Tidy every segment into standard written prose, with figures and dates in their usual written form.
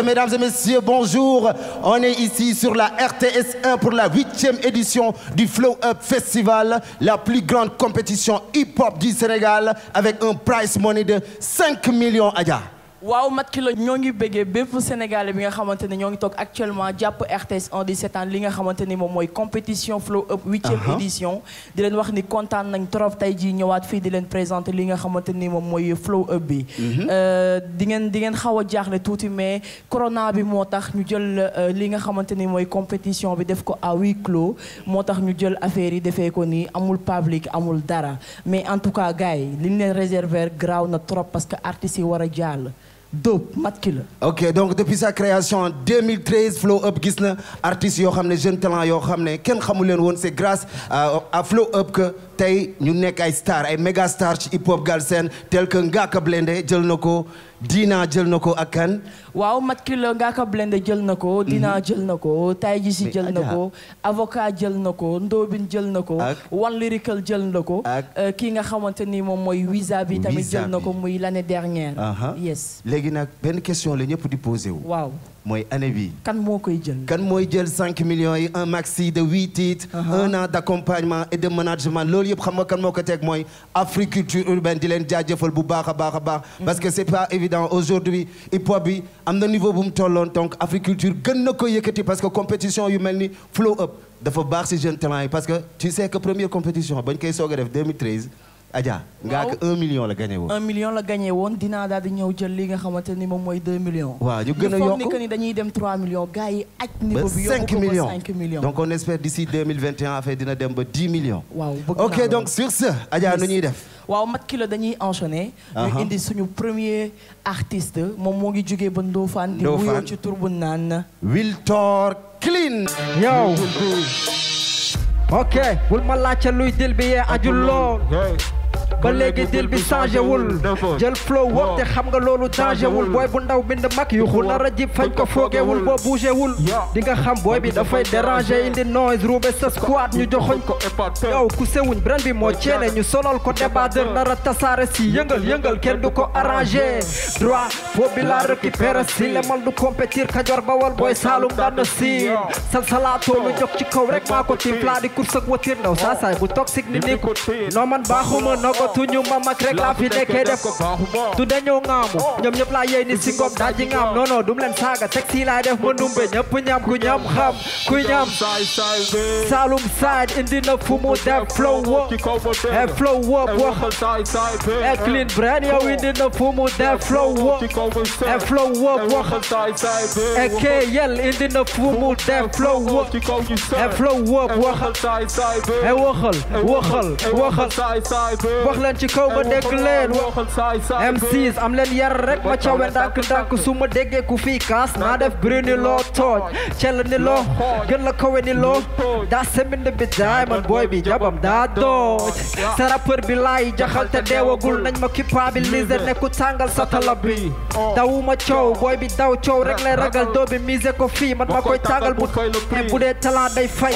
mesdames et messieurs, bonjour. On est ici sur la RTS 1 pour la 8e édition du Flow Up Festival, la plus grande compétition hip-hop du Sénégal avec un prize money de 5 millions Adja. waaw mat ki la ñoo ngi bëggee bépp Sénégalais bi nga xamante ne ñoo ngi toog actuellement jàpp RTS 1 di seetaan li nga xamante ni moom mooy compétition Flow Up 8e édition di leen wax ni kontaan nañ trop tey jii ñëwaat fii di leen présenter li nga xamante ni moom mooy Flow Up bi di ngeen xaw a jaaxle tuuti mais corona bi moo tax ñu jël li nga xamante ni mooy compétition bi def ko à huis clos moo tax ñu jël affaire yi defee ko nii amul public amul dara mais en tout cas gars yi li ñu leen réserver graaw na trop parce que artistes yi war a jàll Dope mat ki la. ok donc depuis sa création en 2013 Flow Up gis na artistes yoo xam ne jeunes talents yoo xam ne kenn xamu leen woon c'est grâce à Flow Up que tey ñu nekk ay stars ay méga stars ci hip hop Galsen tel que Ngaaka Blindé jël na ko Dina jël na ko ak kan. waaw mat ki la Ngaaka Blindé jël na ko. Dina jël na ko Taï Jisi jël na ko. Avocat jël na ko Ndobin jël na ko. One Lyrical jël na ko. kii nga xamante ni moom mooy Wiza bi tamit jël na ko muy l'année dernière. yes léegi nag benn question la ñëpp di posé wu. waaw mooy année bi. kan moo koy jël. kan mooy jël 5 millions yi un maxi de 8 titres. un an d'accompagnement et de management loolu yëpp xam nga kan moo ko teg mooy Africulture urbaine di leen jaajëfal bu baax a baax a baax. parce que c'est pas évident aujourd'hui hip hop bi am na niveau bu mu tolloon donc Africulture gën na ko yëkkati parce que compétition yu mel ni Flow Up dafa baax ci jeunes talents yi parce que tu sais que première compétition bañ koy soog a def 2013. Adja Ngaaka 1 million la gagné woon. 1 million la gagné woon dinaa daal di ñëw jël li nga xamante ni moom mooy 2 millions. waaw ñu gën a yokk ni que ni dañuy dem 3 millions gars yi aj niveau bi yokku ko ba 5 millions. donc on espère d'ici 2021 affaire dina dem ba 10 millions. waaw ok donc sur ce Adja nu ñuy def. waaw mat ki la dañuy enchaîner. ñu indi suñu premier artiste moom moo ngi jógee ba Ndofane. di wuyoo ci tur bu naan. Wiltor Clean. yow. ok bul ma laajte luy dil bi yee ajul lool. ba léegi dil bi changé wul jël flow wop te xam nga loolu danger wul booy bu ndaw bind mag yu xul nar a jib fañ ko foogewul boo bougé wul di nga xam booy bi dafay déranger indi noise roube sa squad ñu joxoñ ko yow ku sewuñ bren bi moo ceene ñu solol ko débatteur nar a tasaare si yëngal kenn du ko arrangé droit foo bi la récupéré si lemal du compétir Kajoor Bawol booy Saalum daan na si salsalaatoo lu jóg ci kaw rek maa ko tim pla di course ak watir ndaw saasaay bu toxique ni ni ko noo man baaxuma tuñu mamak rek laa fi nekkee def tu dañoo ŋaamu ñoom ñëpp laa yey ni si ngom daaji ŋaam non dum leen saaga taxi laay def ma numbe ñëpp ñam ku ñam xam ku ñam Saalum side indi na fu mu def flow wop e flow wop waxal e clean brain yow indi na fu mu def flow wop e flow wop waxal e KL indi na fu mu def flow wop e flow wop waxal e waxal leen ci kaw ba dégg leen M6 am leen yar rek ma cawe ndànk su ma déggee ku fii kaas naa def biri ni loo tooj cell ni loo gën la kawe ni loo daa sembind bi daay man booy bi jabam daa dooj sa rappeur bi laay jaxal te deewagul nañ ma culpabiliser ne ku tàngal sa talab bi dawuma coow booy bi daw coow rek lay ragal doo bi mise ko fii man ma koy tàngal bu dee talent day fay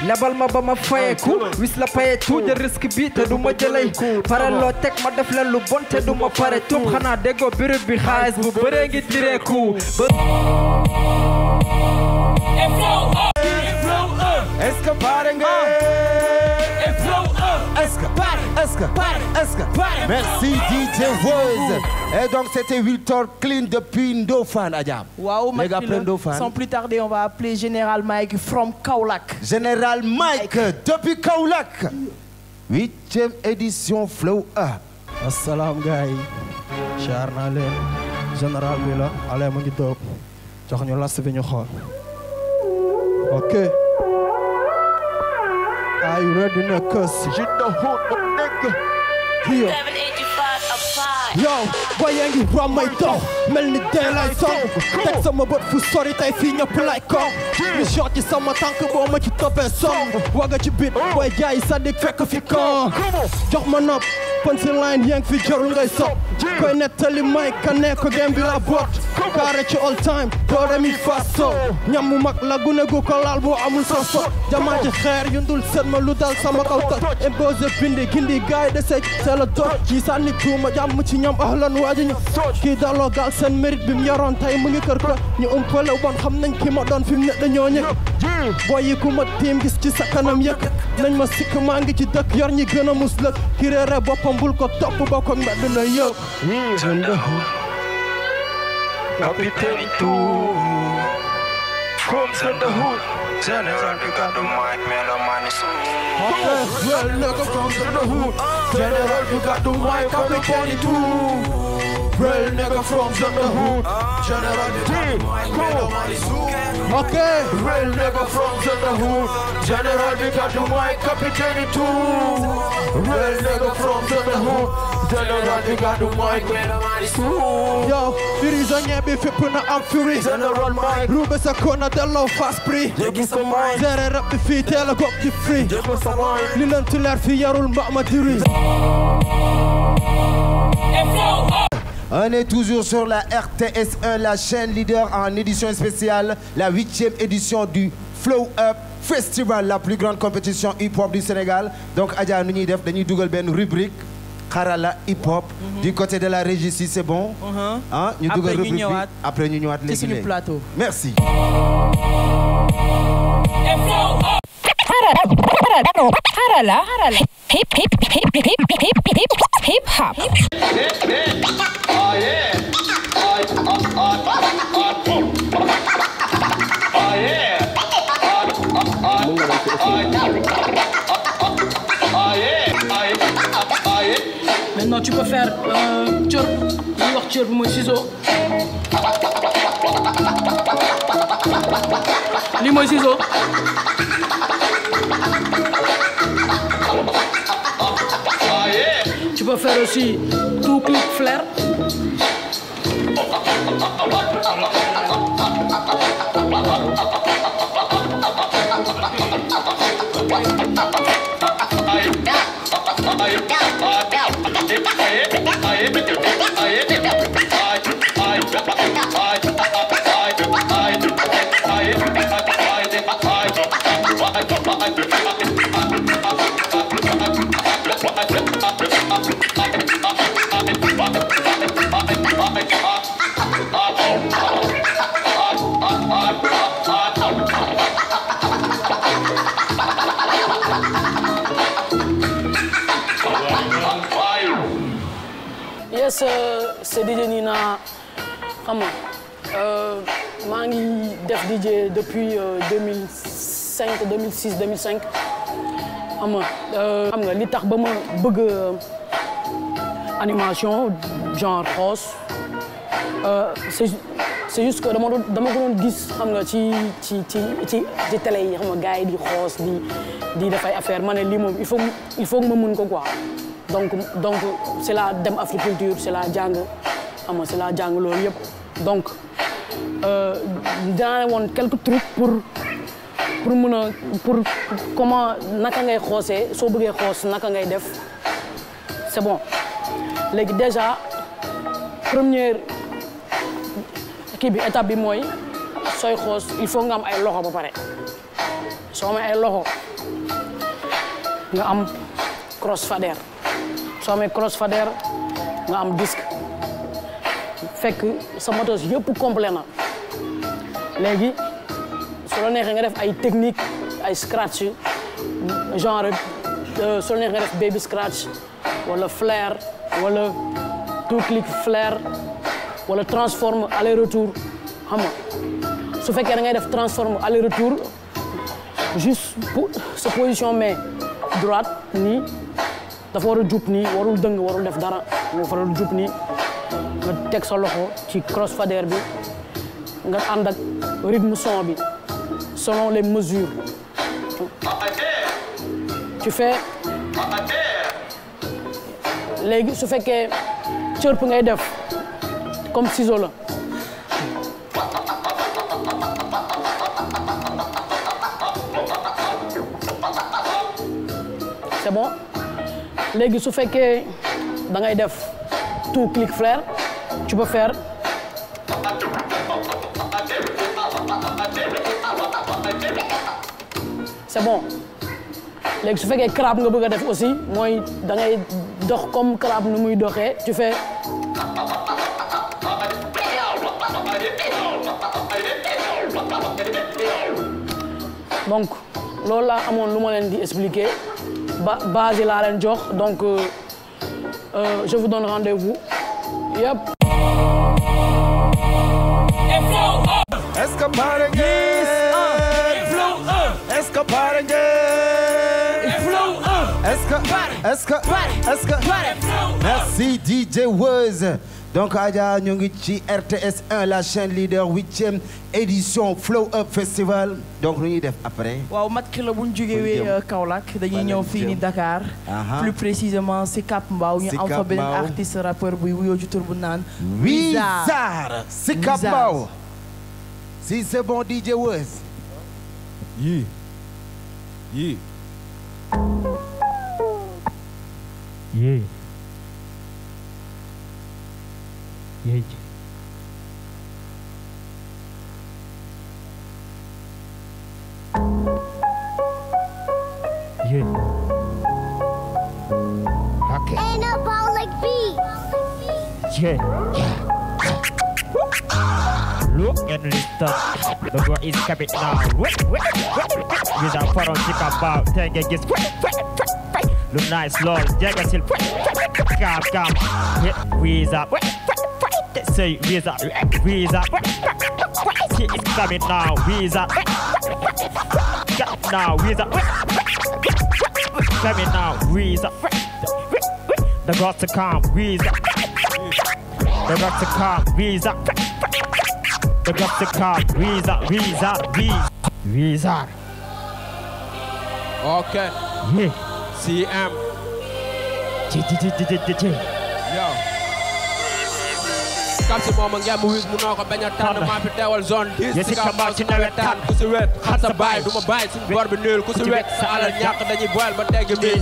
lebal ma ba ma fayeku wis la paye tuuja risque bi te du ma jëlay pare loo teg ma def leen lu bon te du ma pare tum xanaa déggoo birib bi xaalis bu bëree ngi direeku est-ce que pare nga est-ce que merci DJ Woz et donc c'était Wiltor Clean depuis Ndofane Adja. waaw sans plus tarder on va appeler Général Mike from Kaolack. Général Mike depuis Kaolack. 8e édition Flow Up. Assalam gars yi char naa leen général bi la ale mu ngi toog jox ñu last bi ñu xool ok are you ready na cuz you know who nigga here yo boy yaa ngi ram may dox mel ni dee lay song teg sama bët fu sori tey fii ñëpp lay ko mission ci sama tànk boo ma ci toppee song waga ci bit boy jaay sadik fekk fi kan jox ma nopp punchline yaa ngi fi jarul ngay sopp koy nettali may ka ne ko game bi la bot carré ci all time doo demi faso ñam mu mag la gune gu ko laal bu amul soso jamaa ci xeer yu ndul seen ma lu dal sama kaw toj imposé bindi gindi gaay de seeg c'est le doj kii sànni tuuma jàmm ci ñam ahlan waaji ñu kii daloo gaal seen mérite bi mu yoroon tey mu ngi kër ko ñu umpale bon xam nañ ki ma doon fi mu ne dañoo ñëg boy yi ku ma tiim gis ci sa kanam yëg nañ ma sikk maa ngi ci dëkk yor ñi gën a mus lëg ki réere boppam bul ko topp ba ko mbedd na yëg Capitaine tout Comes in the hood General, you got the mic, man, the money so Well, nigga comes in the hood General, you got the mic, Capitaine tout Real nigga from the hood General, you got the mic, man, the money so Okay Real nigga from the hood General, you got the mic, Capitaine tout Real nigga from the hood General, you got the mic, man, the money so Yo, prisonnier bi fépp na am fury General Mike Roube sa kona delloo fast prix Jéggi sa mind Zere rap bi fii teel a gopp di free Jéggi sa mind Li leen ti leer fi yarul mba ma diri On est toujours sur la RTS1, la chaîne leader en édition spéciale, la 8e édition du Flow Up Festival, la plus grande compétition hip-hop du Sénégal. Donc, Adja, nous avons fait une rubrique Harala hip-hop. Du côté de la régie, si c'est bon. Hein? Nous avons une rubrique. Après, nous avons les plateau. Merci. Harala hip hop. Maintenant tu peux faire chirp, ñu wax chirp mooy ciseau. Lii mooy ciseau. Tu peux faire aussi tout clic flair. Yes, c'est DJ Nina. Xam nga maa ngi def DJ depuis 2005 2006 2005 xam nga li tax ba ma bëgg animation genre xoos c'est juste que dama ko doon gis xam nga ci télé yi xam nga gars yi di xoos di def ay affaire ma ne lii moom il faut que ma mun ko quoi. Donc c'est la dem Africulture c'est la jàng xam nga c'est la jàng loolu yëpp donc dinaa woon quelques trucs pour comment naka ngay xoosee soo bëggee xoos naka ngay def c'est bon léegi déjà première kii bi étape bi mooy sooy xoos il faut nga am ay loxo ba pare soo amee ay loxo nga am crossfader soo amee crossfader nga am disque fekk sa matos yëpp complet na léegi su la neexee nga def ay technique ay scratch genre su la neexee nga def baby scratch wala flair wala two click flair wala transforme aller retour xam nga su fekkee da ngay def transforme aller retour juste pour sa position main droite nii dafa war a jub nii warul dëng warul def dara dafa war a jub nii nga teg sa loxo ci crossfader bi nga ànd ak rythme son bi selon les mesures tu fais léegi su fekkee chirp ngay def comme ciseau la c'est bon léegi su fekkee da ngay def tout clic flair tu peux faire c'est bon léegi su fekkee crabe nga bëgg a def aussi mooy da ngay dox comme crabe nu muy doxee tu fais donc loolu laa amoon lu ma leen di expliquer base yi laa leen jox donc je vous donne rendez-vous yep. Est-ce que pare ngeen? Est-ce que pare ngeen? Est-ce que merci DJ Weuz. Donc Adja ñu ngi ci RTS 1 la chaîne leader 8e édition Flow Up Festival donc lu ñuy def après. waaw mat ki la bu ñu jógee Kaolack dañuy ñëw fii ni Dakar. plus précisément Sicap Mbao ñu am fa beneen artiste rappeur buy wuyoo ci tur bu naan. Wizard Sicap Mbao. Si c'est bon DJ Weuz. Yii. Yeah. Yeah. Yeah. Okay. Ain't no ball like beat. Yeah. Look and listen. The door is coming now. With a foreign kick about 10 gauges. Look nice, Lord. Jagger still. Come. Wizard. Say Wizard. He is coming now. Wizard. Now Wizard. Coming now. Wizard. The gods to come. Wizard. The gods to come. Wizard. The gods to come. Wizard. Okay. Yeah. CM. Yo. Kam si moom ngeen mu wis mu noo ko bañ a tànn maa fi teewal zone 10 si ka mbaaw si nawetaan ku si wet xat sa baay du ma bàyyi suñu bor bi nul ku si wet sa alal ñàkk dañuy boyal ba tegg mi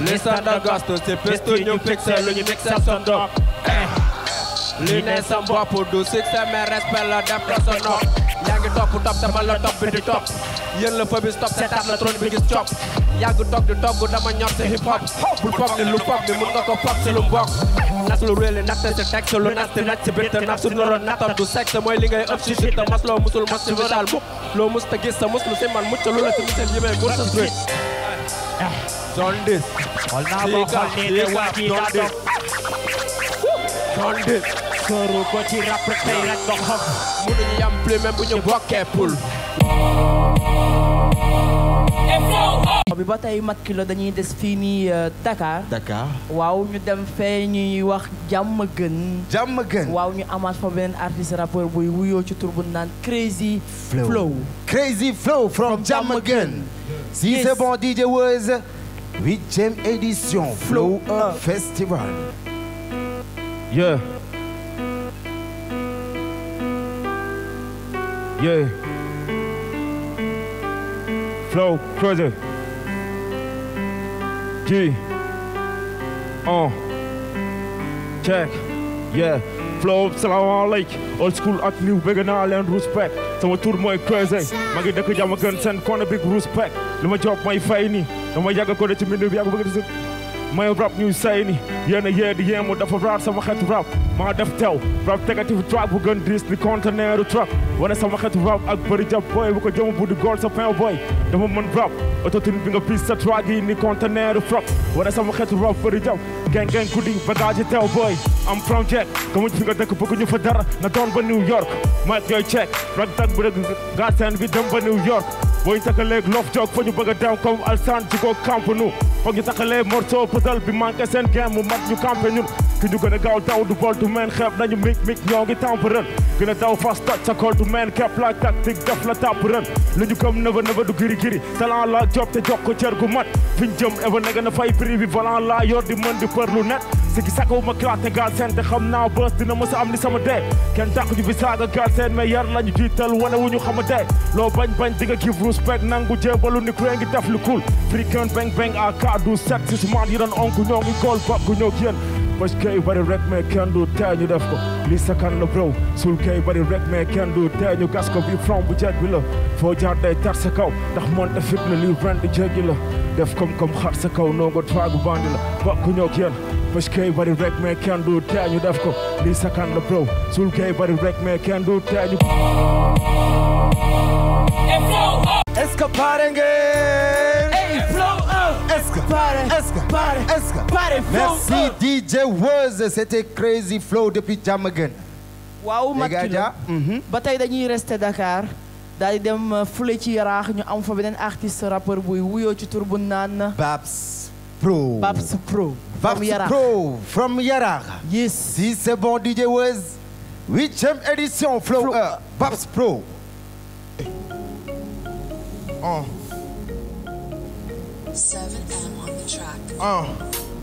listen the gosto c'est pesto ñu fixé lu ñu mixé son dog li ne sa bopp du succès mais respect la dem la sa nopp yaa ngi topp dama la topp bi di topp yéen la fa bi stop seetaat la trône bi gis cop yàgg toog di togg dama ñor si hip hop bul foog ni lu foog ni mun nga ko foog si lu mbokk nas lu réeli natte si texte lu nas di naj si bitte naf su noroon nattam du sexe mooy li ngay ëpp si shit te mas loo musul mas si vital mukk loo mus ta gis sa muslu si man mucc lu la si misel yi may mur sa street zone 10 zone 10 Soro ko ci rap tey rek nga xam mënuñu yam plus même bu ñu bokkee poul bi ba tey mat ki la dañuy des fii nii Dakar. waaw ñu dem fee ñuy wax jàmm gën. waaw ñu amaat fa beneen artiste rappeur buy wuyoo ci tur bu naan Crazy Flow from jàmm gën. Si c'est bon DJ Weuz 8e édition Flow Up Festival. Yeah. Flow Crazy. Check. Yeah. Flow salaamaaleykum old school ak new bëgg naa leen respect sama tur mooy Crazy maa ngi dëkk jàmm gën seen kone big respect li ma job may fay ni dama yàgg ko de ci mbind bi yàgg bëgg di may rap ñuy say ni yéen a yee di yéemu dafa rap sama xeetu rap maa def tew rap tegatifu track bu gën diis ni conteneeru truck wane sama xeetu rap ak bëri jàpp boy bu ko jëm bu di gool sa pain boy dama mën rap autotune bi nga piis sa track yi ni conteneeru truck wane sama xeetu rap bëri jàpp gang guddi bagage tew boy am from Jack kamuñ fi nga dëkk bëgg ñu fa dara na doon ba New York mic yooy check rag tag bu dëgg gaaseen bi dem ba New York booy takaleeg loof jog fa ñu bëgg a dem comme alsan ci ko camp nu foog ñu takalee morceau puzzle bi manqué seen game mu mat ñu campé ñun ki ñu gën a gaaw daw du boltu meen xeeb nañu mig ñoo ngi temporaire gën a daw fast touch sa koltu meen kepp la tactique def la tàpp ren lu ñu comme nëba du giri talent la job te jox ko cër gu mat fi ñu jëm eva nega na fay prix bi volant la yor di mën di për lu net si ki sakaw ma claté gaal seen te xam naa bës dina mës a am ni sama dee kenn dàq ñu fi saaga gaal seen mais yar lañu jiital wane wu ñu xama dee loo bañ di nga give respect nangu jébalu ni ku ngi def lu cool freaking bang à kaddu set si man yi doon onku ñoo ngi gool bak gu ñoo yéen parce que bari rek mais kenn du tee ñu def ko li sakan la bro sul kay bari rek mais kenn du tee ñu gas ko bi front bu jeeg bi la foo jaar day tar sa kaw ndax monte fit la li ren di jéggi la def comme xar sa kaw noo nga twaagu bandi la bokku ñoo ak yéen parce que bari rek mais kenn du tee ñu def ko li sakan la bro sul kay bari rek mais kenn du tee ñu est-ce que pare ngeen merci DJ Woz c'était Crazy Flow depuis Diamaguène. waaw mat ba tey dañuy rester Dakar daal di dem fule ci Yaraax ñu am fa beneen artiste rappeur buy wuyoo ci tur bu naan Babs Pro. Babs Pro. Babs Pro from Yaraax. Yes. Si c'est bon DJ Woz. 8e édition Flow Babs Pro.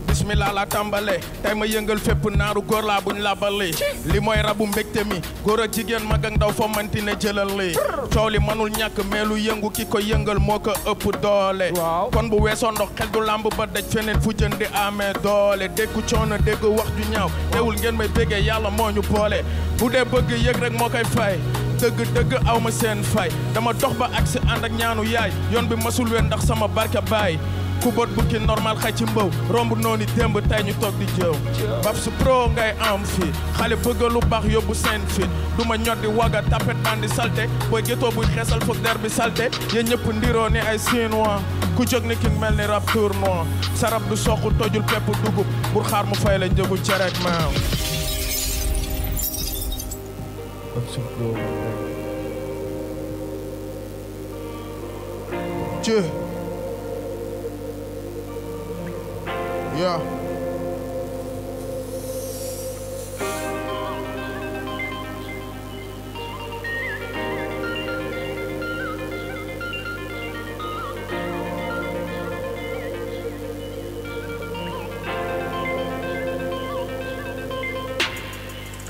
Bismillah la tàmbale tey ma yëngal fépp naaru góor laa buñ la bali li mooy rabu mbégte mi góor ak jigéen mag ak ndaw foo manti ne jëlal li coow li manul ñàkk mais lu yëngu ki ko yëngal moo ko ëpp doole kon bu weesoo ndox xel du lamb ba daj feneen fu jën di amee doole déggu coono dégg wax ju ñaaw teewul ngeen may béggee yàlla moo ñu boole bu dee bëgg yëg rek moo koy fay dëgg aw ma seen fay dama dox ba agsi ànd ak ñaanu yaay yoon bi masul ween ndax sama barka baay ku bot bukki normal xay ci mbaw romb noonu démb tey ñu toog di jëw Babs Pro ngay am fii xale bëgg lu baax yóbbu seen fit du ma ñoddi waga tapet bandi salte booy gétoo buy xeesal foog der bi salte yéen ñëpp ndiroo ni ay chinois ku jóg ni king mel ni rab tournoi sarab du soq tojul pepp dugub pour xaar mu fay la njëgu cerek maaw Yeah.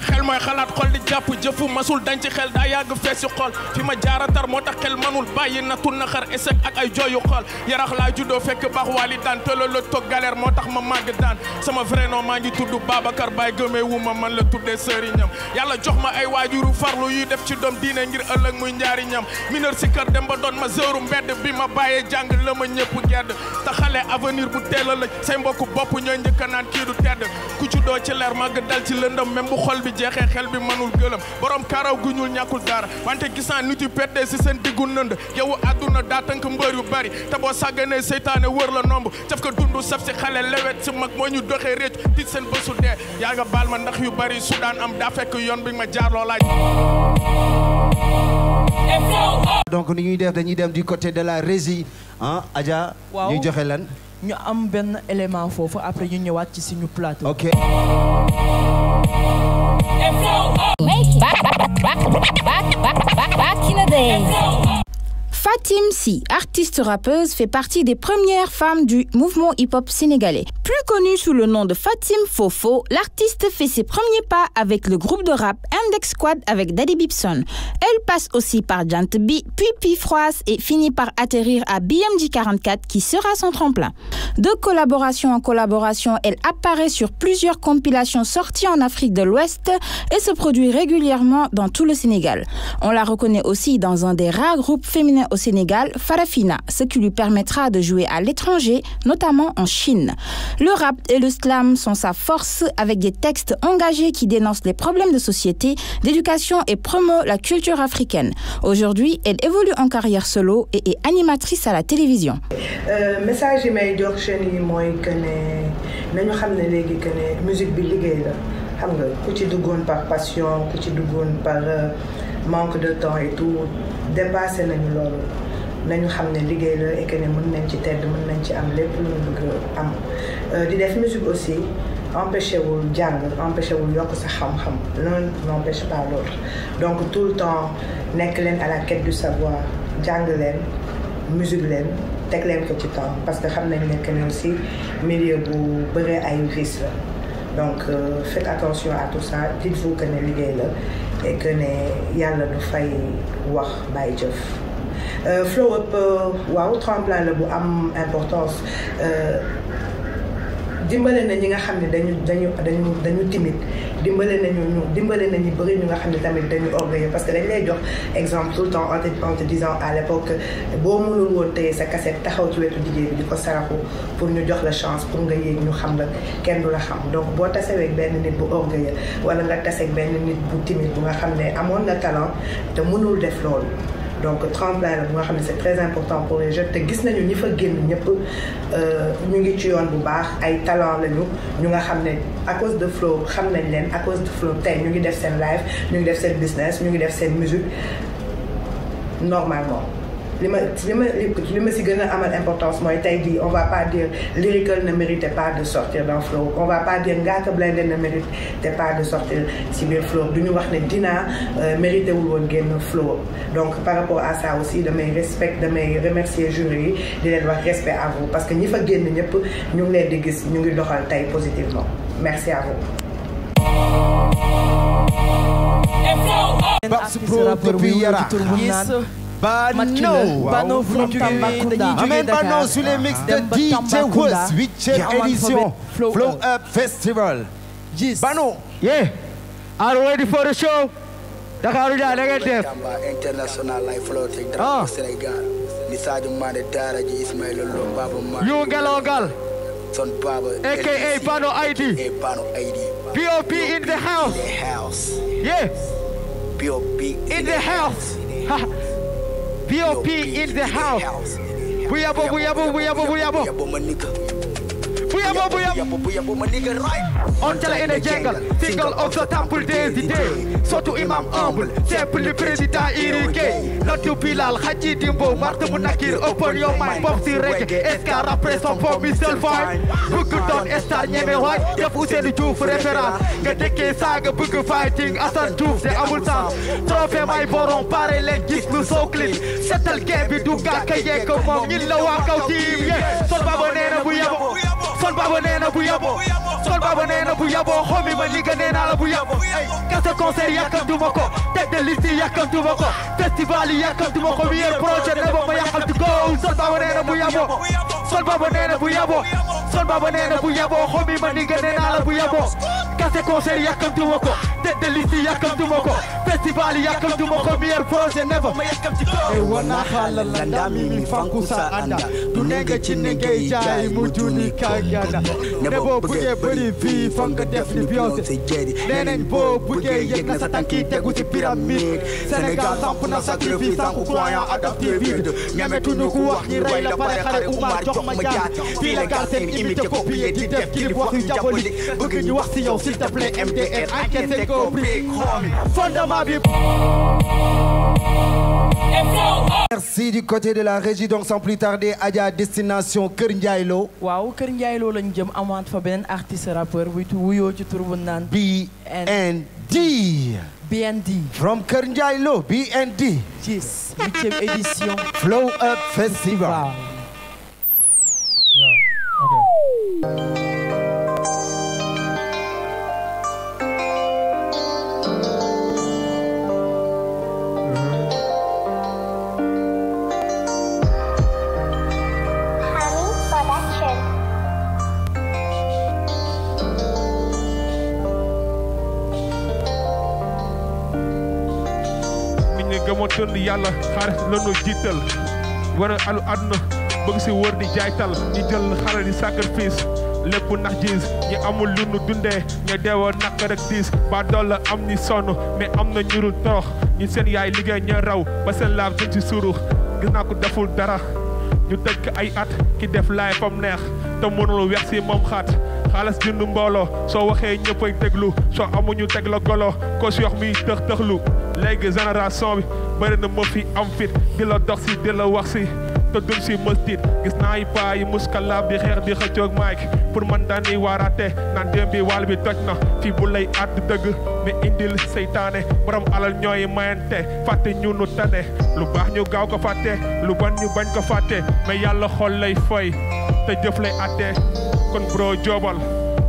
xel mooy xalaat xol di jàpp jëfu masul dañ ci xel daa yàgg fees si xol fi ma jaaratar moo tax xel manul bàyyi natul na xar échec ak ay jooyu xol Yarax laa juddoo fekk baax waali daan tëla la toog galère moo tax ma màgg daan sama vrai nom maa ngi tudd Babacar Baye gëmee wu ma man la tuddee sëriñam yàlla jox ma ay waajuru farlu yuy def ci doom diine ngir ëllëg muy njaariñam mineur si kër dem ba doon ma zëru mbedd bi ma bàyyee jàng la ma ñëpp gedd te xale avenir bu teel a lëj say mbokk bopp ñooy njëkk naan kii du tedd ku juddoo ci leer màgg dal ci lëndëm même bu xol bi jeexee xel bi mënul gëlëm borom karaw gu ñuul ñàkkul dara wante gis naa nit yu peddee si seen diggu nënd yow àdduna daa tënk mbër yu bari te boo sàgganee seytaane wër la nomb caf ko dundu saf si xale lewet si mag moo ñu doxee réccu tiit seen bësu dee yaa nga baal ma ndax yu bari su daan am daa fekk yoon bi ma jaar loo laaj donc ni ñuy def dañuy dem du côté de la régie ah Adja ñuy joxe lan ñu am benn élément foofu après ñu ñëwaat ci suñu plateau. Ok. Back in the day. Fatim Sy, artiste rappeuse, fait partie des premières femmes du mouvement hip-hop sénégalais. Plus connue sous le nom de Fatim Fofo, l'artiste fait ses premiers pas avec le groupe de rap Index Squad avec Daddy Bibson. Elle passe aussi par Jant B, puis Pifroas et finit par atterrir à BMG 44 qui sera son tremplin. De collaboration en collaboration, elle apparaît sur plusieurs compilations sorties en Afrique de l'Ouest et se produit régulièrement dans tout le Sénégal. On la reconnaît aussi dans un des rares groupes féminins au Sénégal, Farafina, ce qui lui permettra de jouer à l'étranger, notamment en Chine. Le rap et le slam sont sa force avec des textes engagés qui dénoncent les problèmes de société, d'éducation et promeut la culture africaine. Aujourd'hui, elle évolue en carrière solo et est animatrice à la télévision. Message yi may jox jeunes yi mooy que ne nañu xam ne léegi que ne musique bi liggéey la xam nga ku ci duggoon par passion ku ci duggoon par manque de temps et tout dépassé nañu loolu nañu xam ne liggéey la et que ne mën nañ ci tedd mën nañ ci am lépp lu ñu bëgg am di def musique aussi empêché wul jàng empêché wul yokk sa xam-xam l'un n'empêche pas l'autre donc tout le temps nekk leen à la quête du savoir jàng leen musique leen teg leen ko ci temps parce que xam nañ ne que ne aussi milieu bu bëree ay risques la donc faites attention à tout ça dites-vous que ne liggéey la et que ne yàlla du fay wax bàyyi jëf Flow Up waaw tremplin la bu am importance dimbale na ñi nga xam ne dañu timide dimbale nañu bëri ñu nga xam ne tamit dañu orgueilleux parce que dañ lay jox exemple tout le temps en te disant à l'époque boo mënul woon téye sa cassette taxaw ci wetu DJ bi di ko saraxu pour ñu jox la chance pour nga yéeg ñu xam la kenn du la xam donc boo taseweeg benn nit bu orgueilleux wala nga taseeg benn nit bu timide bu nga xam ne amoon na talent te mënul def loolu donc tremplin la bu nga xam ne c'est très important pour les jeunes te gis nañu ñi fa génn ñëpp ñu ngi ci yoon bu baax ay talent lañu ñu nga xam ne à cause de Flow xam nañ leen à cause de Flow tey ñu ngi def seen live ñu ngi def seen business ñu ngi def seen musique normalement li ma si gën a amal importance mooy tey jii on va pas dire Lyrical ne méritait pas de sortir dans Flow on va pas dire Ngaaka Blindé ne méritait pas de sortir si biir Flow du ñu wax ne Dina mérité wul woon génn Flow donc par rapport à ça aussi damay remercier jury yi di leen wax respect à vous parce que ñi fa génn ñëpp ñu ngi leen di gis ñu ngi doxal tey positivement merci à vous. Bano from Tambacounda. Amen Bano sur les mix de DJ Wuz 8e édition Flow Up Festival. Bano. Yeah. Are you ready for the show? Dakar da ngeen def. International life flow take dara Sénégal. Ni Sadio Mané Daara ji Ismaïla Lo Baba Ma. You Ngelongal. Son Baba. AKA Bano ID. Bano ID. POP in the house. In the house. Yeah. POP in the house. POP in the house. Buyabo. On tell in the jungle, single of the temple days the day. So to Imam humble, simple the president irrigué. Not to Bilal, Haji Dimbo, Marta Munakir, open your mind, Popsi Reggae, Escara Presson for Mr. Fine. Bukuton, Estar Nyeme White, Def Hussein Diouf reference. Gadeke Saga, Buku Fighting, Assan Diouf, c'est Amulsan. Trophée my boron, pare les gis, nous so clean. Settle game, Duga Kaye, comme mon Yilla Waka team, yeah. Sol Babonena Buyabo, Sol Babonena Buyabo. Sol Baba Nena Buyabo, homie, my nigga Nena Buyabo. Kasa concert yakam du moko, tête de liste yakam du moko, festival yakam du moko, meilleur projet never ma yakam to go. Sol Baba Nena Buyabo, Sol Baba Nena Buyabo, Sol Baba Nena Buyabo, homie, my nigga Nena Buyabo. Kasa concert yakam du moko, tête de liste yakam du moko, festival yakam du moko, meilleur projet never ma yakam to go. E wana hala landami mi fankusa anda, dunega chinenge jai mujuni kagana, nebo buge bari fi fanga def ni Beyoncé neneen boo buggee yëg na sa tànki tegu ci pyramide Sénégal samp na sacrifice sanku croyant adapté vide ñametuñu ku wax ñi rey la pare xare Oumar jox ma jaati fii la gaal seen imité copié di def clip wax yu diabolique bëgg ñu wax si yow s'il te plaît MDR enquête c'est compris fondement bi. Merci du côté de la régie donc sans plus tarder Adja destination Kër Ndiaye Lo. waaw Kër Ndiaye Lo lañ jëm amaat fa beneen artiste rappeur buy wuyoo ci tur bu naan BND. From Kër Ndiaye Lo BND. Yes 8e édition Flow Up Festival. gëmoo tënd yàlla xaalis lanu jiital war a alu àdduna bëgg si wër di jaaytal ñi jël xale di sacrifice lépp nax gis ñi amul lu nu dundee ña deewoo naqar ak diis ba dool am ñi sonn mais am na ñurul torox ñi seen yaay liggéey ña raw ba seen laaf duñ ci surux gis naa ko deful dara ñu tëj ko ay at ki def laay fam neex te mënul wex si moom xaat xaalis jënd mbooloo soo waxee ñëppay déglu soo amuñu teg la golo ko si yox mi tëx tëxlu léegi génération bi bëri na ma fi am fit di la dox si di la wax si te duñ si mës tiit gis naa yi paa yi muskalaab di xeex di xëccoog Mike pour man daani waaraate naan démb bi wàll bi toj na fii bu lay àdd dëgg mais indil seytaane borom alal ñooy mayante fàtte ñu nu tane lu baax ñu gaaw ko fàtte lu bon ñu bañ ko fàtte mais yàlla xol lay fay te jëf lay àtte kon bro joobal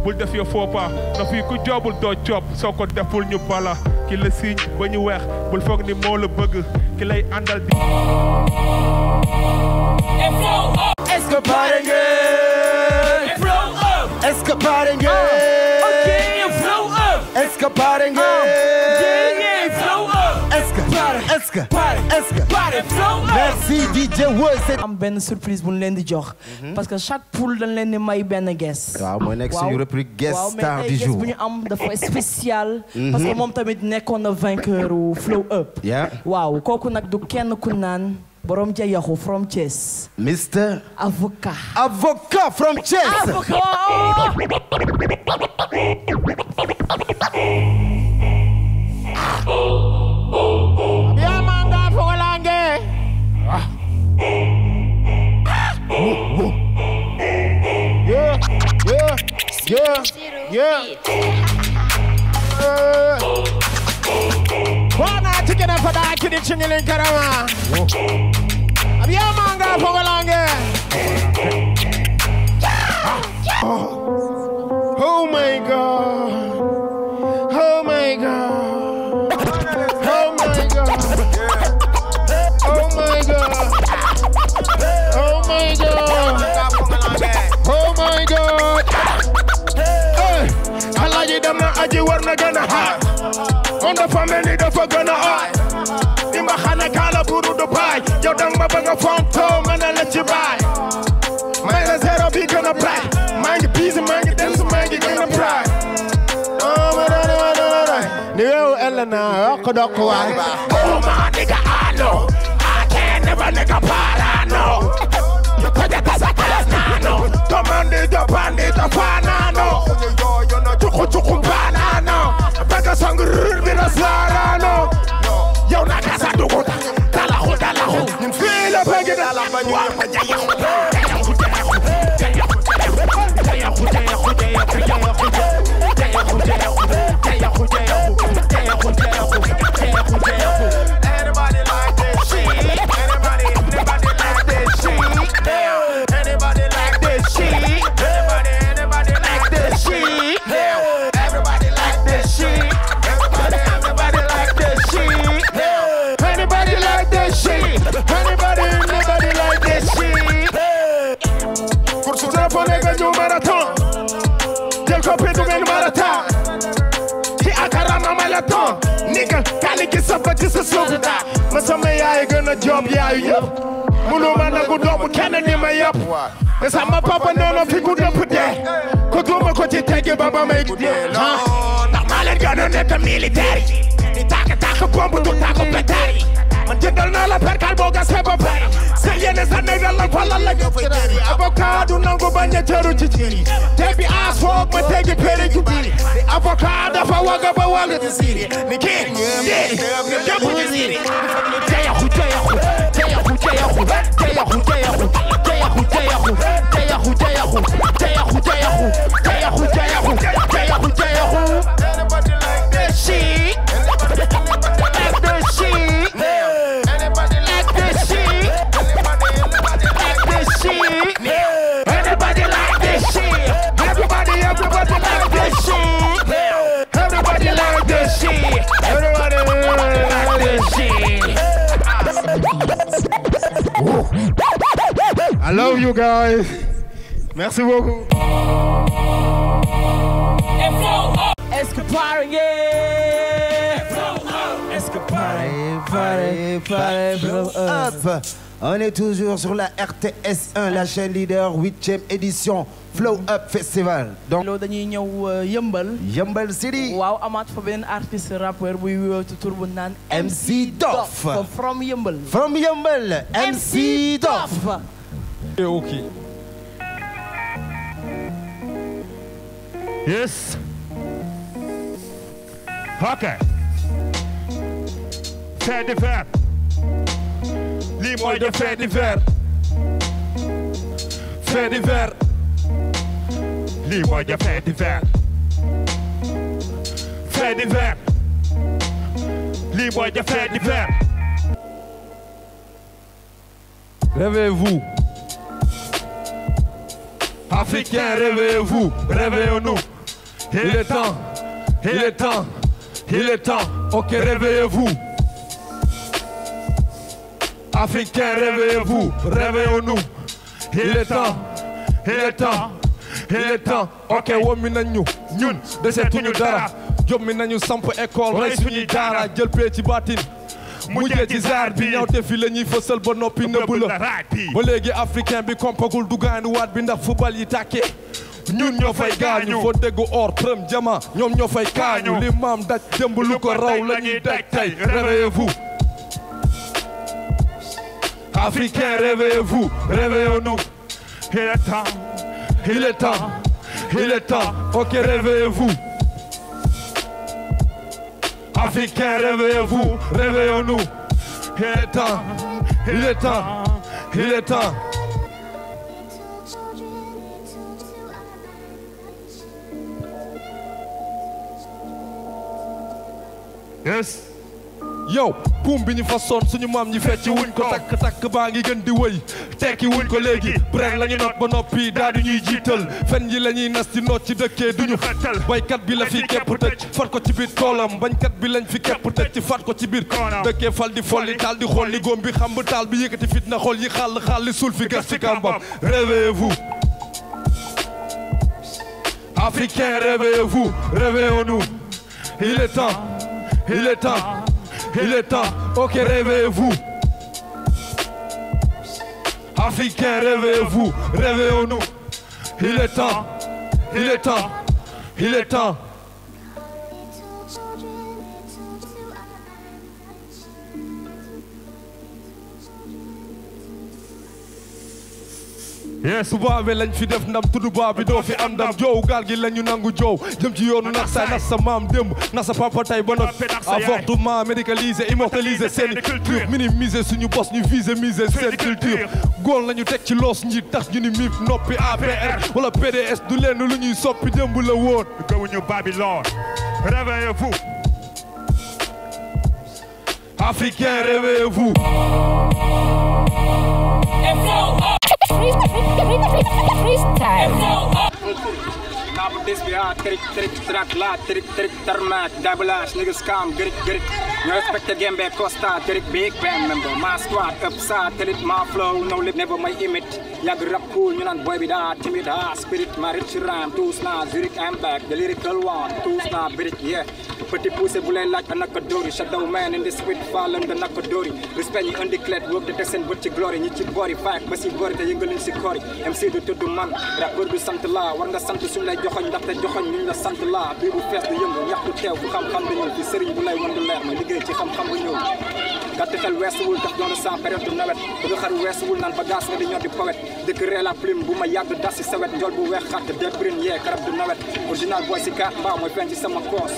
bul def yo faux pas na fii ku joobul doo coob soo ko deful ñu bala ki la siiñ ba ñu weex bul foog ni moo la bëgg ki lay àndal di Est-ce que pare ngeen? Est-ce que est-ce que merci DJ Woz. am benn surprise bu ñu leen di jox. parce que chaque poule dañ leen di may benn guest. waaw mooy nekk suñu rubrique guest star du jour. bu ñu am dafa spécial. parce que moom tamit nekkoon na vainqueur u Flow Up. waaw kooku nag du kenn ku naan borom Jayaxu from Thiès. Mr. Avocat. Avocat from Thiès. Yeah, man, God for a long day. Wana chicken for that kid in Chingaling Karama. Yeah, man, God for a long day. Oh my God. Oh my God. Oh my God. Oh my God. Oh my God. Oh my God. Hey, Alaji dama aji warna gana ha. On the family dafa gana ha. Imba khana kala buru do pai. Yow dang ma banga fonto mana la ci bay. May la zero bi gonna pray. Mangi busy mangi dance mangi gonna pray. Oh my God. Niyo Elena okudok wa. Oh my nigga I know. I can't never nigga parano. You could get us a nano. Tomandi the bandit the fanano. Yo no chuku banano. Bega sangurur bina sarano. Yo na casa duguta. Dala ho. Feel a bega dala Anybody like this shit? Anybody like this shit? Anybody like this shit? Anybody like this shit? Everybody like this shit. Everybody like this shit. Anybody like this shit? Anybody like this shit? Pour ce temps, on est gagné au marathon. Del copé du marathon. Ki akarama marathon. Nigga, kali ki safa ci sa suuf. Ma sama yaay gën a job yaayu yëpp. Munu ma nangu doomu kenn ni ma yëpp. Te sama papa noonu fi ku dëpp dee. Ko tuuma ko ci teggi ba ba may dee. Ndax maa leen gën a nekk militaire yi. Di tàkk bombu du tàkk pétard yi. Man jëndal naa la perkal boo gasee ba pare. Sa yéene sa négal la falal la nga fay tëri. Avocat du nangu bañ a jëru ci jëri. Te bi aas foog ma teggi pere ju diri. Avocat dafa waga ba wàllu ci siri. Ni kii dee jëpp ci siri. Jayaxu. Anybody like this shit? Like this shit? Anybody like this shit? Anybody like this shit? Anybody like this shit? Everybody like this shit. Everybody like this shit. Everybody like this shit. I love you guys. Merci beaucoup. Est-ce que On est toujours sur la RTS1, la chaîne leader, 8e édition Flow Up Festival. Donc loolu dañuy ñëw Yeumbeul City. waaw amaat fa beneen artiste rappeur buy wuyoo ci tur bu naan MC Dof. From Yeumbeul. From Yeumbeul, MC Dof. Okay. Yes. Okay. Fait divers. Lii mooy de fait divers. Fait divers. Lii mooy de fait divers. Fait divers. Lii mooy de fait divers. Réveillez-vous. Africains, réveillez-vous, réveillons-nous. Il est temps, il est temps, il est temps. Ok, réveillez-vous. Africains, réveillez-vous, réveillons-nous. Il est temps, il est temps, il est temps. Ok, womi nañu ñun desetuñu dara. Jom mi nañu samp école rey suñuy daara jël pee ci baatin mujjee ci zaar bi ñaw te fi la ñuy fësal ba noppi nëbb la ba léegi africain bi kompagul du gaanu waat bi ndax football yi tàkkee ñun ñoo fay gaañu foo déggu or trëm jama ñoom ñoo fay kaañu li maam daj démb lu ko raw la ñuy daj tey réveillez-vous Africains, réveillez-vous, réveillons-nous. Il est temps, il est temps, il est temps. Ok, réveillez-vous. Africains, réveillez-vous, réveillons-nous. Il est temps, il est temps, il est temps. Yes. Yow buum bi ñu fa sonn suñu maam ñi fecci wuñ ko takk baa ngi gën di wëy tekki wuñ ko léegi bref la ñu not ba noppi daa di ñuy jiital fen yi la ñuy nas ci noot ci dëkkee duñu xettal baykat bi la fi kepp tëj fat ko ci biir toolam bañkat bi lañ fi kepp tëj ci fat ko ci biir dëkkee fal di folli taal di xool li góom bi xam taal bi yëkkati fitna xool yi xàll li suul fi gas ci kàmbam réveillez-vous Africains, réveillez-vous, réveillons-nous. Il est temps, il est temps. Il est temps, ok, réveillez-vous. Africains, réveillez-vous, réveillons-nous. Il est temps, il est temps, il est temps. Yes, suba bi lañ fi def ndam tuddu ba bi doo fi am ndam joow gaal gi lañu nangu joow jëm ci yoonu nax sa maam démb nax sa papa tey ba not avortement médicalisé immortalisé seen culture minimiser suñu bos ñu viser miser seen culture góor lañu teg ci loos njiit tax ñu ni MIP noppi APR wala PDS du leen lu ñuy soppi démb la woon gawuñu Babylone réveillez-vous Africains réveillez-vous Freestyle. Nabu desbia trik trak la trik tarmat dablash niggas scam grik you respect the game back Costa trik big band member my squad upside tell it my flow no lip never my image yag rap cool you nan boy bi da timid spirit my rich rhyme two sna Zurich I'm back the lyrical one two sna brit yeah petit pouce bu lay laaj anakadori shadow man in the sweet fall and the nakadori respect you undeclared work the descent but ci glory ñi ci bori faak ba ci bori te yëngal ci kori MC du tuddu man rappeur du sant la war nga sant suñ lay joxoñ ndaxte joxoñ ñu la sant la bi bu fees di yëngu ñaxtu teew fu xam-xam dañu fi sëriñ bu lay won du leer mooy liggéey ci xam-xam bu ñëw gàtt xel weesuwul tax doon sans période du nawet bëgg xar weesuwul naan bagage nga di ñor di poète dëkk ree la plume bu ma yàgg das ci sawet njool bu weex xatt de brine yee karab du nawet original boy si kaat mbaa mooy feeñ ci sama koos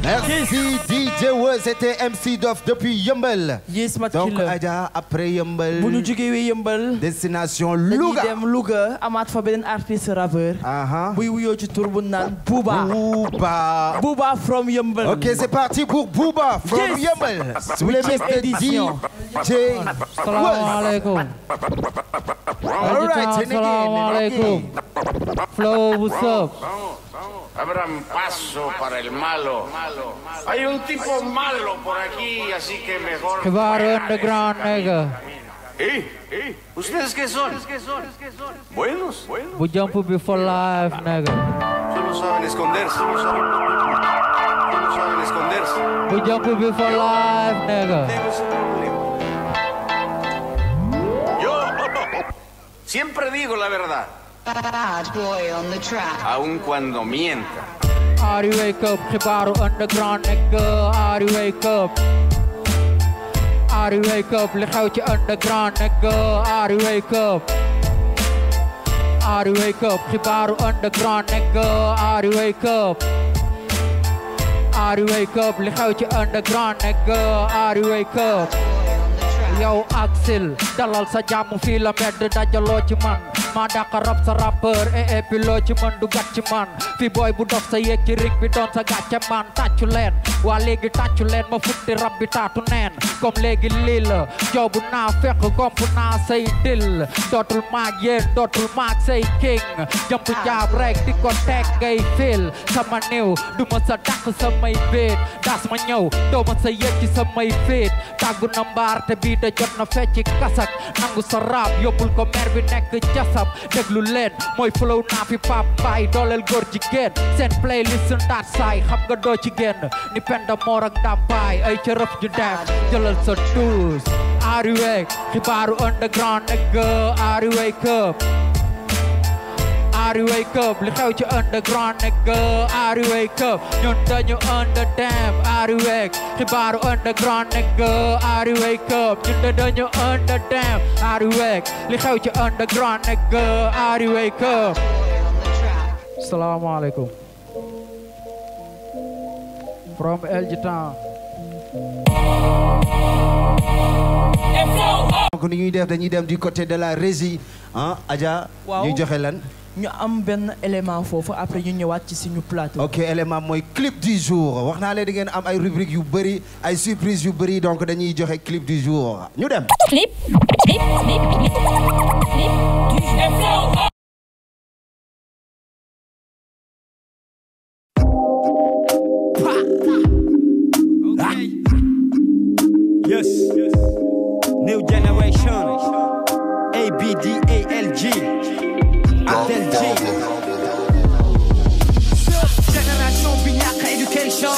Merci DJ Wuz, c'était MC Dof depuis Yeumbeul. Yes, donc Adja après Yeumbeul. bu ñu jógee Yeumbeul. destination Louga dañuy dem Louga amaat fa beneen artiste rappeur. buy wuyoo ci tur bu naan Booba. Booba from Yeumbeul. Ok, c'est parti pour Booba from Yeumbeul. Sous les messes DJ Salaamaaleykum. Salaamaaleykum. Flow, what's up? Abran paso para el malo. Hay un tipo malo por aquí, así que mejor. Xibaru underground, nigga. ¿Ustedes qué son? Buenos. We jump before life, nigga. Solo saben esconderse. We jump before life, nigga. Yo siempre digo la verdad. Bad boy on the track. Aun cuando mienta. Are you wake up? Xibaru underground, nigga. Are you wake up? Are you wake up? Li xew ci underground, nigga. Are you wake up? Are you wake up? Xibaru underground, nigga. Are you wake up? Are you wake up? Li xew ci underground, nigga. Are you wake up? Yow Axel dalal sa jàmm fii la mbedd dajaloo ci man maa dàqa rap sa rappeur et puis loo ci mën du gàtt ci man fi booy bu dof sa yéeg ci ring bi doon sa gàcce man tàccu leen waa léegi tàccu leen ma futti rab bi taatu neen comme léegi lii la joobu naa fekk gomp naa say dil dootul maag yéen dootul maag say king jëmp jaab rek di ko teg ngay fil sama néew du ma sa dàq samay béet das ma ñëw doo ma sa yéeg ci samay féet tàggu na mbaar te bii da jot na fecci kasak nangu sa rap yóbbul ko mer bi nekk jasab déglu leen mooy flow naa fi pap baay dooleel góor jigéen seen playlist ndaat saay xam nga doo ci génn ni penda moor ak ndàmpaay ay cërëf ju dem jëlal sa tuus Ari Wake xibaaru underground nekk Ari Wake up Ari Wake up li xew ci underground nekk Ari Wake up ñun dañu under dem Ari Wake xibaaru underground nekk Ari Wake up ñun dañu under dem Ari Wake li xew ci underground nekk Ari Wake up salaamaaleykum from LG Town donc ni ñuy def dañuy dem du côté de la régie ah Adja. waaw ñu joxe lan. ñu am benn élément foofu après ñu ñëwaat ci suñu plateau. ok élément mooy clip du jour wax naa leen da ngeen am ay rubrique yu bëri ay surprise yu bëri donc dañuy joxe clip du jour ñu dem. clip du jour. Yes, new generation, ABDALG, ADLG. Génération bi ñàkk éducation.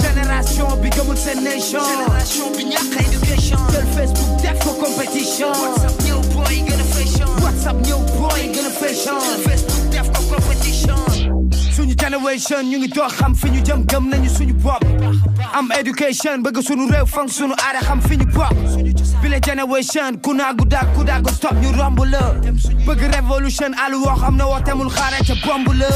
Génération bi gëmul seen nation. Génération bi ñàkk éducation. Jël Facebook def ko compétition. WhatsApp ñëw boy gën a fashion. WhatsApp ñëw boy gën a fashion. Jël Facebook def ko compétition. Suñu generation ñu ngi dox xam fi ñu jëm gëm nañu suñu bopp. am education bëgg suñu réew fang suñu aada xam fi ñu bokk bi la generation ku naagu daag stop ñu romb la bëgg révolution alu woo xam ne wootemul xaare ca bomb la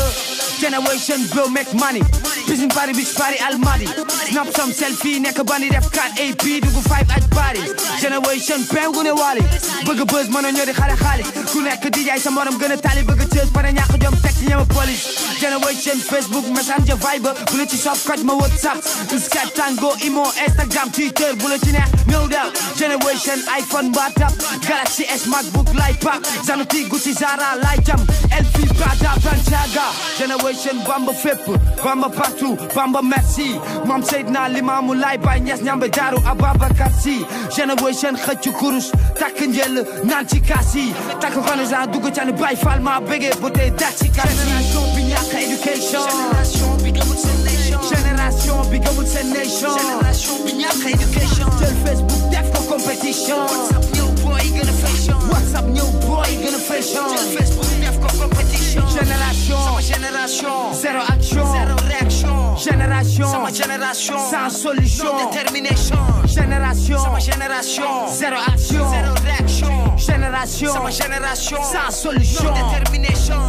generation blow make money bisin bari bis bari almadi snap some selfie nekk bandi def 4 AP dugu 5 aj bari generation pengu ne wali bëgg buzz mën a ñoo di xale xaalis ku nekk di jaay sa morom gën a tali bëgg cës pare ñàkk jom teg ci ñama police generation Facebook messenger viber bu la ci sopp koj ma WhatsApp Skype Tango Imo Instagram Twitter bu la ci neex ñëw daal generation iPhone Batap Galaxy S MacBook l'iPad Zanuti Gucci Zara Lightam LV Prada Balenciaga generation Bamba fépp Bamba partout Bamba merci Mam Seydina Limamou Laye Baye Niass Ñambe Daaru Ababacar Sy generation xëccu kurus takk njël naan ci kaas yi takk connaissance dugg ca ni Baye Fall ma bëggee bu tey dat ci kaas yi génération bi ñàkk éducation génération bi gëmul seen nation génération bi gëmul seen nation génération bi ñàkk éducation jël Facebook def ko compétition WhatsApp ñëw boy gën a fashion WhatsApp ñëw boy gën a fashion jël Facebook def ko compétition génération sama génération zéro action zéro réaction génération sama génération sans solution non détermination génération sama génération zéro action zéro réaction génération sama génération sans solution non détermination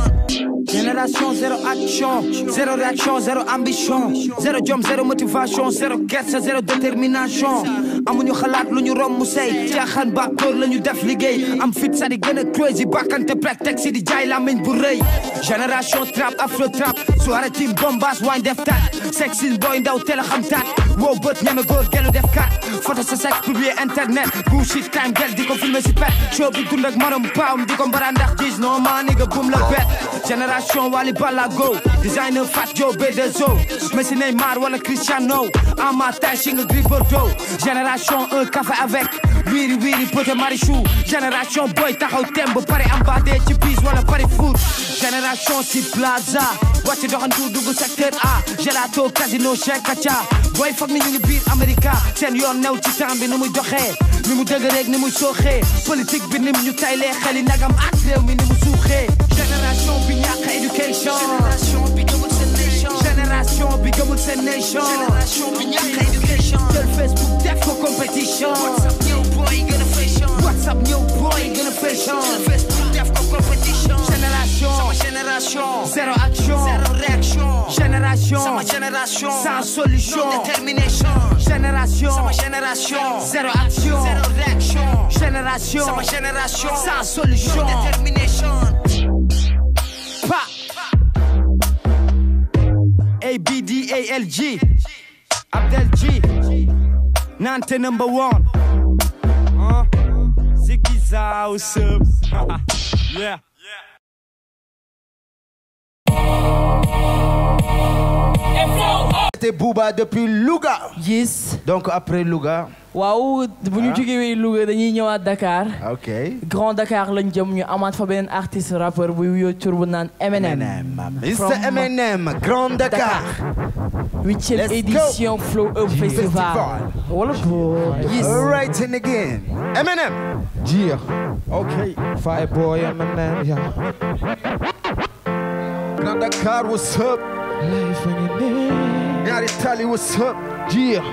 génération zéro action zéro réaction zéro ambition zéro jom zéro motivation zéro kersa zéro détermination amuñu xalaat lu ñu romb say jaaxaan bàkkoor la ñu def liggéey am fit sa di gën a crazy bàkkante prétexte di jaay lamiñ bu rëy génération trap afro trap soirée team bombas waañ def tat sexy boy ndaw teel a xam tat wow bët ñeme góor gelu def kat photo sa sex publier internet bullshit time gel di ko filmer si pet show bi dund ak marom paam di ko mbara ndax gis non maa ni nga bum la bet génération Wally Ballago designer Fat Joe B2O Messi Neymar wala Cristiano Ama Tachi nga Gris Bordeaux génération un café avec wiri wiri pote Marichou génération boy taxaw temb pare ambadé ci bis wala pare foot génération si plaza wàcc doxantu dugg secteur A gelato casino Cheikh Kacha boy foog ni ñu ngi biir America seen yoon new ci temps bi ni muy doxee ni mu dëgg rek ni muy sooxee politique bi ni mu ñu taylee xeli nagam ak réew mi ni mu suuxee génération bi ñàkk éducation génération bi gëmul seen nation génération bi gëmul seen nation génération bi ñàkk éducation jël Facebook def ko compétition WhatsApp ñëw boy gën a fashion WhatsApp ñëw boy gën a fashion jël Facebook def ko compétition génération sama génération zéro action zéro réaction Génération, c'est ma génération. Sans solution, no determination. Génération, c'est ma génération. Zéro action, zéro réaction. Génération, c'est ma génération. Sans solution, no determination. ABDALG, Abdel G, Nante number 1. Ziggy Zao, what's up? Yeah. C'était Booba depuis Louga. Yes. Donc après Louga. waaw bu ñu jógee Louga dañuy ñëwaat Dakar. ok Grand Dakar lañ jëm ñu amaat fa beneen artiste rappeur bu wuyoo tur bu naan Eminem. Mr Eminem, Grand Dakar. 8e édition Flow Up Festival. Wala yes. Right in again. Eminem. Yeah. Okay. Fireboy Eminem. Yeah. Grand Dakar, what's up? Life in your name. Ñaari Tali, what's up? Yeah.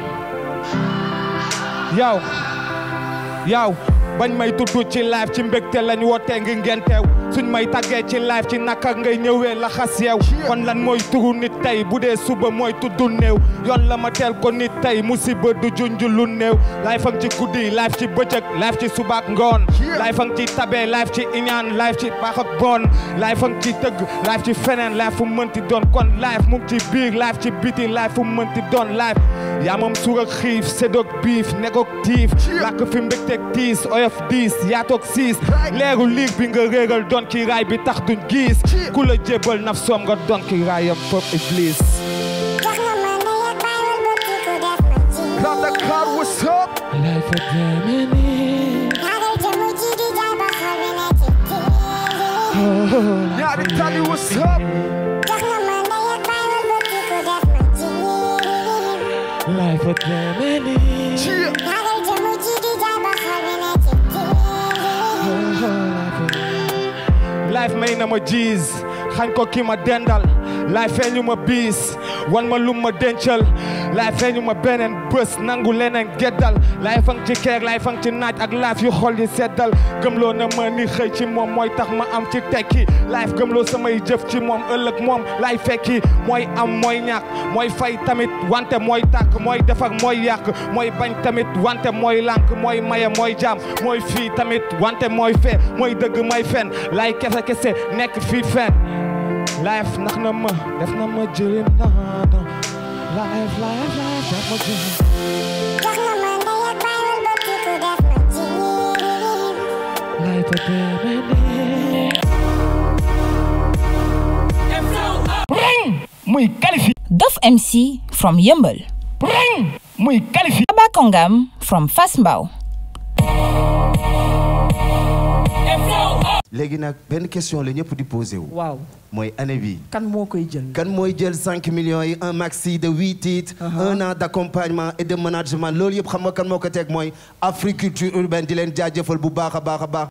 Yow bañ may tudd ci live ci mbégte lañ woote ngi ngeen teew suñ may tàggee ci live ci naka ngay ñëwee la xas yeew kon lan mooy turu nit tey bu dee suba mooy tudd néew yoon la ma teel ko nit tey musiba du junj lu néew live fang ci guddi live ci bëccëg live ci subaak ngoon live fang ci tabe live ci iñaan live ci baax ak bon live fang ci tëgg live ci feneen live fu mënti doon kon live mu ngi ci biir live ci biti live fu mënti doon live yaa moom suur ak xiif séddoog biif negoog tiif làkk fi mbégteeg tiis oyof diis yaatoog siis leeru liir bi nga réeral doon ki raay bi tax duñ gis ku la jébal naf soom nga doon ki raayam foofu iblis Grand Dakar, what's up? Life a demini Ñaari Tali, what's up? Life a demini Life may na ma jiis xañ ko ki ma dendal life feeñu ma biis wan ma lum ma dencal life feeñu ma beneen bés nangu leneen geddal life ang ci keer life ang ci naaj ak life yu xol yi seddal gëmloo na ma ni xëy ci moom mooy tax ma am ci tekki life gëmloo samay jëf ci moom ëllëg moom lay fekki mooy am mooy ñàkk mooy fay tamit wante mooy tàkk mooy defar mooy yàq mooy bañ tamit wante mooy lànk mooy maye mooy jaam mooy fii tamit wante mooy fee mooy dëgg may fen lay kese kese nekk fii fen life nax na ma def na ma jëriñ na life def ma jëriñ life a demene muy qualifié Dof MC from Yeumbeul. muy qualifié Aba Kongam from Fass Mbao. léegi nag benn question la ñëpp di posé wu. waaw mooy année bi. kan moo koy jël. kan mooy jël 5 millions yi un maxi de 8 titres. un an d'accompagnement et de management loolu yëpp xam nga kan moo ko teg mooy Africulture urbaine di leen jaajëfal bu baax a baax a baax.